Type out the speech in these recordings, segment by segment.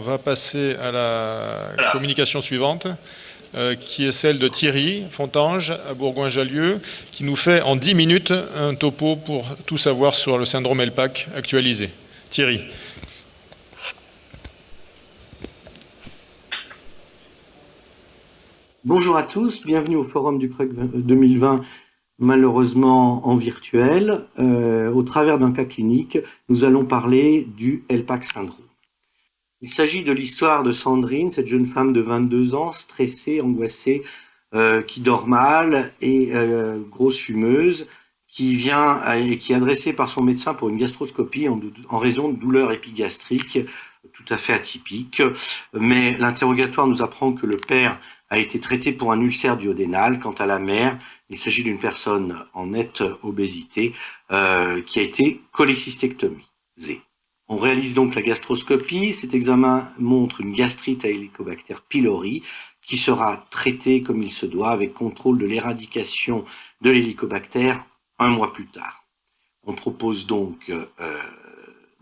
va passer à la communication suivante, qui est celle de Thierry Fontange à Bourgoin-Jallieu, qui nous fait en 10 minutes un topo pour tout savoir sur le syndrome LPAC actualisé. Thierry. Bonjour à tous, bienvenue au Forum du CRUC 2020, malheureusement en virtuel. Au travers d'un cas clinique, nous allons parler du LPAC syndrome. Il s'agit de l'histoire de Sandrine, cette jeune femme de 22 ans, stressée, angoissée, qui dort mal et grosse fumeuse, qui vient et qui est adressée par son médecin pour une gastroscopie en raison de douleurs épigastriques tout à fait atypiques. Mais l'interrogatoire nous apprend que le père a été traité pour un ulcère duodénal. Quant à la mère, il s'agit d'une personne en nette obésité qui a été cholécystectomisée. On réalise donc la gastroscopie. Cet examen montre une gastrite à Helicobacter pylori qui sera traitée comme il se doit avec contrôle de l'éradication de l'Helicobacter 1 mois plus tard. On propose donc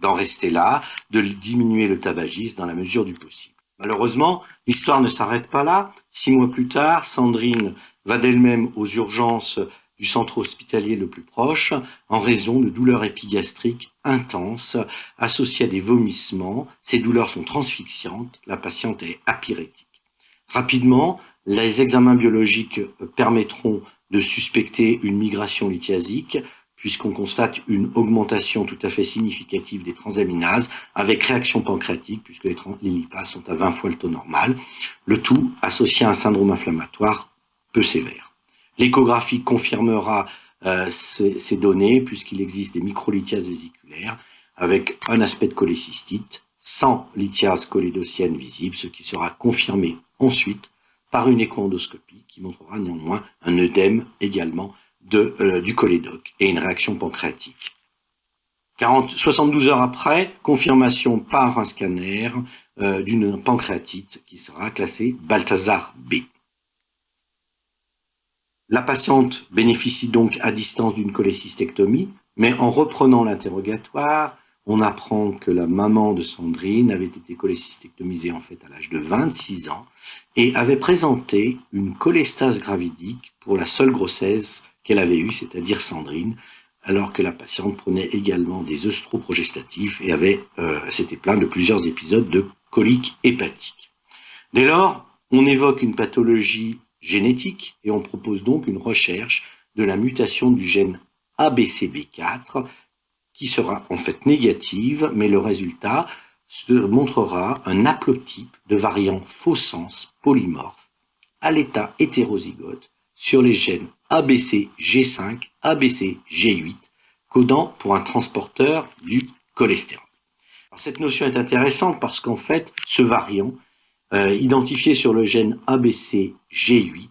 d'en rester là, de diminuer le tabagisme dans la mesure du possible. Malheureusement, l'histoire ne s'arrête pas là. 6 mois plus tard, Sandrine va d'elle-même aux urgences du centre hospitalier le plus proche en raison de douleurs épigastriques intenses associées à des vomissements. Ces douleurs sont transfixiantes, la patiente est apyrétique. Rapidement, les examens biologiques permettront de suspecter une migration lithiasique puisqu'on constate une augmentation tout à fait significative des transaminases avec réaction pancréatique puisque les lipases sont à 20 fois le taux normal, le tout associé à un syndrome inflammatoire peu sévère. L'échographie confirmera ces données puisqu'il existe des microlithiases vésiculaires avec un aspect de cholécystite sans lithiase cholédossienne visible, ce qui sera confirmé ensuite par une échoendoscopie qui montrera néanmoins un œdème également du cholédoque et une réaction pancréatique. 72 heures après, confirmation par un scanner d'une pancréatite qui sera classée Balthazar B. La patiente bénéficie donc à distance d'une cholécystectomie, mais en reprenant l'interrogatoire, on apprend que la maman de Sandrine avait été cholécystectomisée en fait à l'âge de 26 ans et avait présenté une cholestase gravidique pour la seule grossesse qu'elle avait eue, c'est-à-dire Sandrine, alors que la patiente prenait également des œstroprogestatifs et s'était plaint de plusieurs épisodes de colique hépatique. Dès lors, on évoque une pathologie génétique et on propose donc une recherche de la mutation du gène ABCB4 qui sera en fait négative, mais le résultat montrera un haplotype de variant faux sens polymorphe à l'état hétérozygote sur les gènes ABCG5, ABCG8, codant pour un transporteur du cholestérol. Alors, cette notion est intéressante parce qu'en fait, ce variant, identifié sur le gène ABCG8,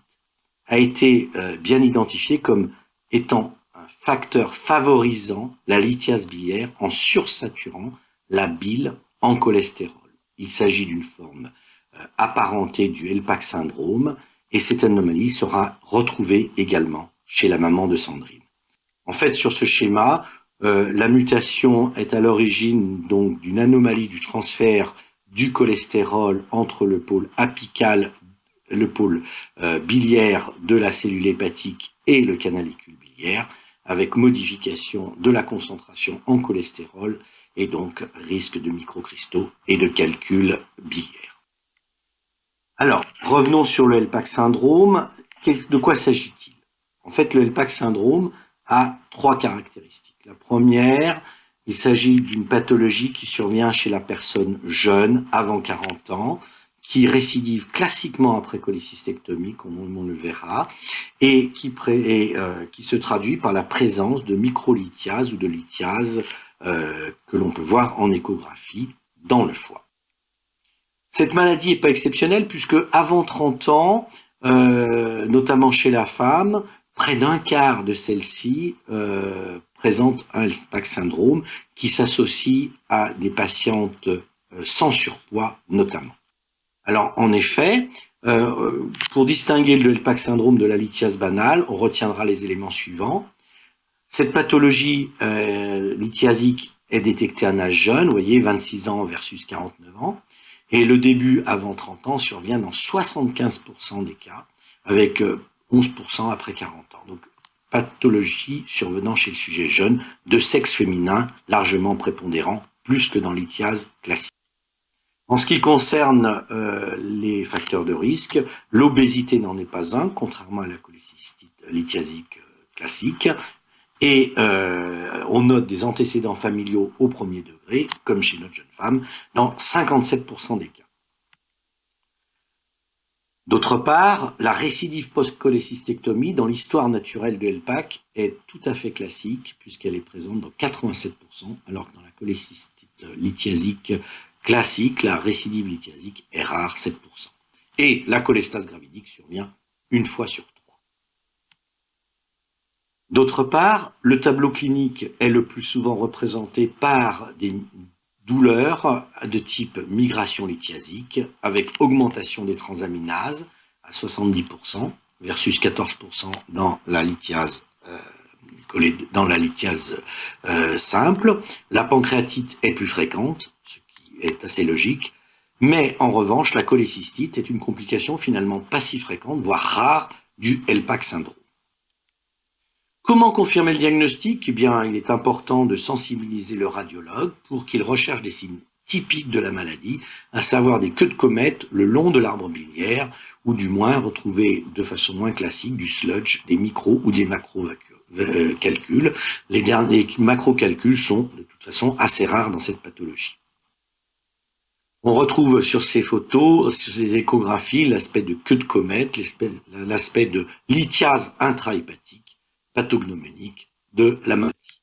a été bien identifié comme étant un facteur favorisant la lithiase biliaire en sursaturant la bile en cholestérol. Il s'agit d'une forme apparentée du LPAC syndrome et cette anomalie sera retrouvée également chez la maman de Sandrine. En fait, sur ce schéma, la mutation est à l'origine donc d'une anomalie du transfert du cholestérol entre le pôle apical, le pôle biliaire de la cellule hépatique et le canalicule biliaire, avec modification de la concentration en cholestérol et donc risque de microcristaux et de calcul biliaire. Alors, revenons sur le LPAC syndrome. De quoi s'agit-il? En fait, le LPAC syndrome a 3 caractéristiques. La première, il s'agit d'une pathologie qui survient chez la personne jeune, avant 40 ans, qui récidive classiquement après cholécystectomie, comme on le verra, et qui se traduit par la présence de microlithiases ou de lithiases que l'on peut voir en échographie dans le foie. Cette maladie n'est pas exceptionnelle puisque avant 30 ans, notamment chez la femme, près d'un quart de celles-ci présentent un LPAC syndrome qui s'associe à des patientes sans surpoids notamment. Alors en effet, pour distinguer le LPAC syndrome de la lithiase banale, on retiendra les éléments suivants. Cette pathologie lithiasique est détectée à un âge jeune, vous voyez 26 ans versus 49 ans. Et le début avant 30 ans survient dans 75% des cas, avec 11% après 40 ans. Donc, pathologie survenant chez le sujet jeune, de sexe féminin, largement prépondérant, plus que dans l'ichthyase classique. En ce qui concerne les facteurs de risque, l'obésité n'en est pas un, contrairement à la cholécystite lithiasique classique, et on note des antécédents familiaux au premier degré, comme chez notre jeune femme, dans 57% des cas. D'autre part, la récidive post-cholécystectomie dans l'histoire naturelle de LPAC est tout à fait classique, puisqu'elle est présente dans 87%, alors que dans la cholécystite lithiasique classique, la récidive lithiasique est rare, 7%. Et la cholestase gravidique survient une fois sur 3. D'autre part, le tableau clinique est le plus souvent représenté par des douleurs de type migration lithiasique, avec augmentation des transaminases à 70% versus 14% dans la lithiase simple. La pancréatite est plus fréquente, ce qui est assez logique, mais en revanche, la cholécystite est une complication finalement pas si fréquente, voire rare, du LPAC syndrome. Comment confirmer le diagnostic? Eh bien, il est important de sensibiliser le radiologue pour qu'il recherche des signes typiques de la maladie, à savoir des queues de comète le long de l'arbre biliaire, ou du moins retrouver de façon moins classique du sludge, des micro ou des macro-calculs. Les derniers macro-calculs sont de toute façon assez rares dans cette pathologie. On retrouve sur ces photos, sur ces échographies, l'aspect de queue de comète, l'aspect de lithiase intrahépatique, pathognomonique de la maladie.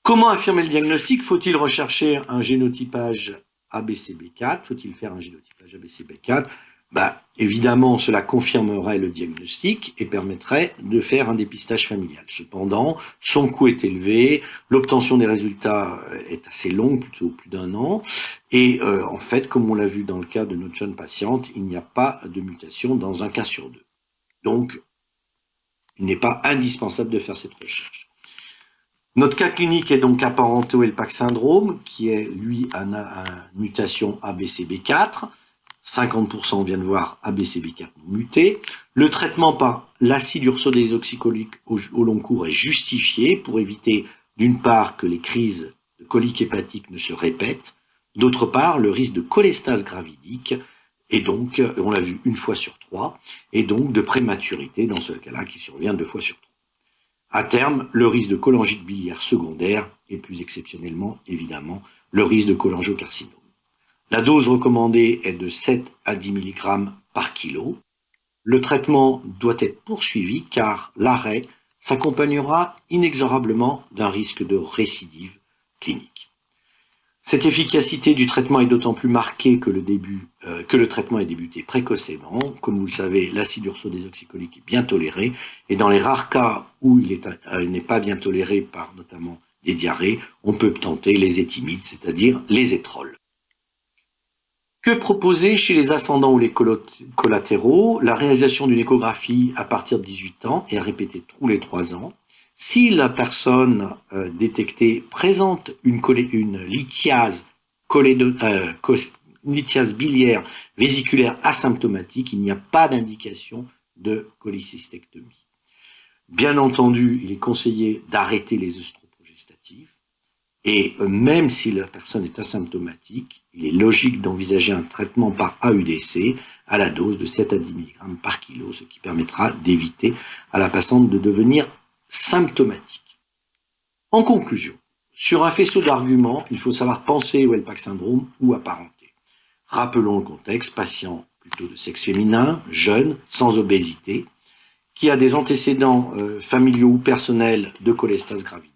Comment affirmer le diagnostic? Faut-il rechercher un génotypage ABCB4? Faut-il faire un génotypage ABCB4? Évidemment, cela confirmerait le diagnostic et permettrait de faire un dépistage familial. Cependant, son coût est élevé, l'obtention des résultats est assez longue, plutôt plus d'1 an, et en fait, comme on l'a vu dans le cas de notre jeune patiente, il n'y a pas de mutation dans un cas sur 2. Donc, il n'est pas indispensable de faire cette recherche. Notre cas clinique est donc apparenté au LPAC syndrome, qui est, lui, une mutation ABCB4. 50%, on vient de voir, ABCB4 non muté. Le traitement par l'acide ursodesoxycholique au long cours est justifié pour éviter, d'une part, que les crises de colique hépatique ne se répètent, d'autre part, le risque de cholestase gravidique, et donc, on l'a vu 1 fois sur 3, et donc de prématurité dans ce cas-là qui survient 2 fois sur 3. À terme, le risque de cholangite biliaire secondaire et plus exceptionnellement, évidemment, le risque de cholangiocarcinome. La dose recommandée est de 7 à 10 mg par kilo. Le traitement doit être poursuivi car l'arrêt s'accompagnera inexorablement d'un risque de récidive clinique. Cette efficacité du traitement est d'autant plus marquée que le traitement est débuté précocement. Comme vous le savez, l'acide ursodesoxycholique est bien toléré et dans les rares cas où il n'est pas bien toléré par notamment des diarrhées, on peut tenter les éthymides, c'est-à-dire les étrols. Que proposer chez les ascendants ou les collatéraux? La réalisation d'une échographie à partir de 18 ans et à répéter tous les 3 ans. Si la personne détectée présente une lithiase biliaire vésiculaire asymptomatique, il n'y a pas d'indication de cholécystectomie. Bien entendu, il est conseillé d'arrêter les œstroprogestatifs. Et même si la personne est asymptomatique, il est logique d'envisager un traitement par AUDC à la dose de 7 à 10 mg par kilo, ce qui permettra d'éviter à la patiente de devenir symptomatique. En conclusion, sur un faisceau d'arguments, il faut savoir penser au LPAC syndrome ou apparenté. Rappelons le contexte, patient plutôt de sexe féminin, jeune, sans obésité, qui a des antécédents familiaux ou personnels de cholestase gravidique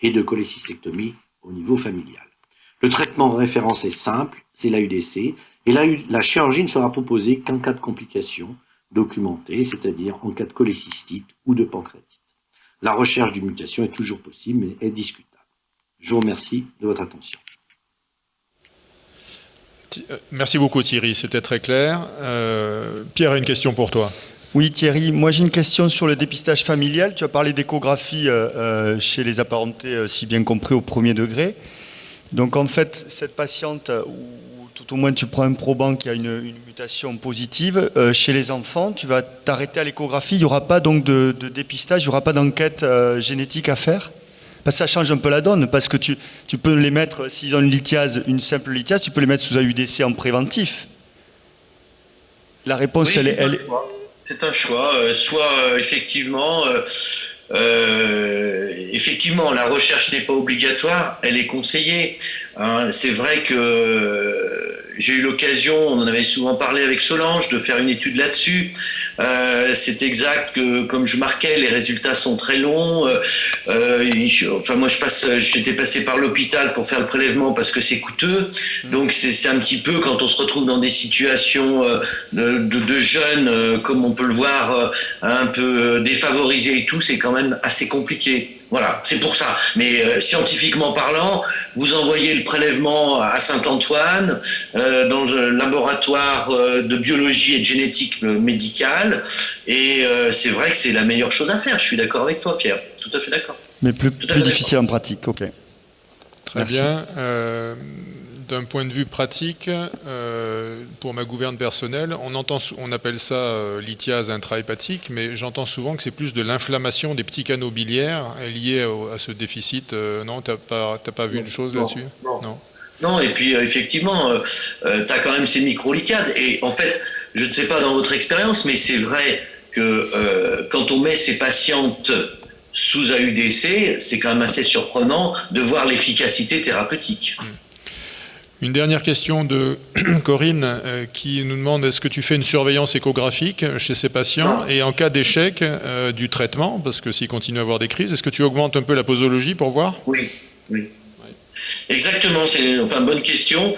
et de cholécystectomie au niveau familial. Le traitement de référence est simple, c'est l'AUDC, et la chirurgie ne sera proposée qu'en cas de complications documentées, c'est-à-dire en cas de cholécystite ou de pancréatite. La recherche d'une mutation est toujours possible, mais est discutable. Je vous remercie de votre attention. Merci beaucoup Thierry, c'était très clair. Pierre a une question pour toi. Oui Thierry, moi j'ai une question sur le dépistage familial. Tu as parlé d'échographie chez les apparentés, si bien compris, au premier degré. Donc en fait, cette patiente, ou tout au moins tu prends un probant qui a une mutation positive, chez les enfants, tu vas t'arrêter à l'échographie, il n'y aura pas donc de dépistage, il n'y aura pas d'enquête génétique à faire? Parce que ça change un peu la donne, parce que tu peux les mettre, s'ils ont une simple lithiase, tu peux les mettre sous AUDC en préventif. La réponse, Oui, elle est... C'est un choix. Effectivement, la recherche n'est pas obligatoire, elle est conseillée. Hein, c'est vrai que j'ai eu l'occasion, on en avait souvent parlé avec Solange, de faire une étude là-dessus. C'est exact que, comme je marquais, les résultats sont très longs. Enfin, moi, j'étais passé par l'hôpital pour faire le prélèvement parce que c'est coûteux. Donc, c'est un petit peu quand on se retrouve dans des situations de jeunes, comme on peut le voir, un peu défavorisés et tout, c'est quand même assez compliqué. Voilà, c'est pour ça. Mais scientifiquement parlant, vous envoyez le prélèvement à Saint-Antoine, dans le laboratoire de biologie et de génétique médicale, et c'est vrai que c'est la meilleure chose à faire. Je suis d'accord avec toi, Pierre. Tout à fait d'accord. Mais plus difficile en pratique, ok. Très Merci. bien. D'un point de vue pratique, pour ma gouverne personnelle, on appelle ça lithiase intrahépatique, mais j'entends souvent que c'est plus de l'inflammation des petits canaux biliaires liée à ce déficit. Non, tu n'as pas vu de choses là-dessus? Non, et puis effectivement, tu as quand même ces micro-lithiases. Et en fait, je ne sais pas dans votre expérience, mais c'est vrai que quand on met ces patientes sous AUDC, c'est quand même assez surprenant de voir l'efficacité thérapeutique. Une dernière question de Corinne qui nous demande est-ce que tu fais une surveillance échographique chez ces patients et en cas d'échec du traitement, parce que s'ils continuent à avoir des crises, est-ce que tu augmentes un peu la posologie pour voir? Oui. Exactement, c'est bonne question.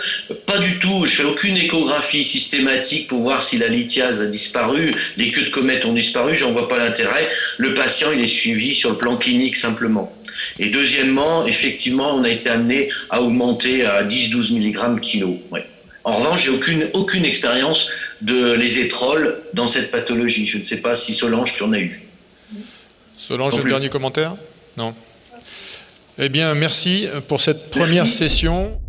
Pas du tout, je fais aucune échographie systématique pour voir si la lithiase a disparu, les queues de comète ont disparu, j'en vois pas l'intérêt. Le patient, il est suivi sur le plan clinique simplement. Et deuxièmement, effectivement, on a été amené à augmenter à 10-12 mg kilo. Ouais. En revanche, j'ai aucune expérience de lésétrol dans cette pathologie. Je ne sais pas si Solange, tu en as eu. Solange, un dernier commentaire? Non. Eh bien, merci pour cette première session.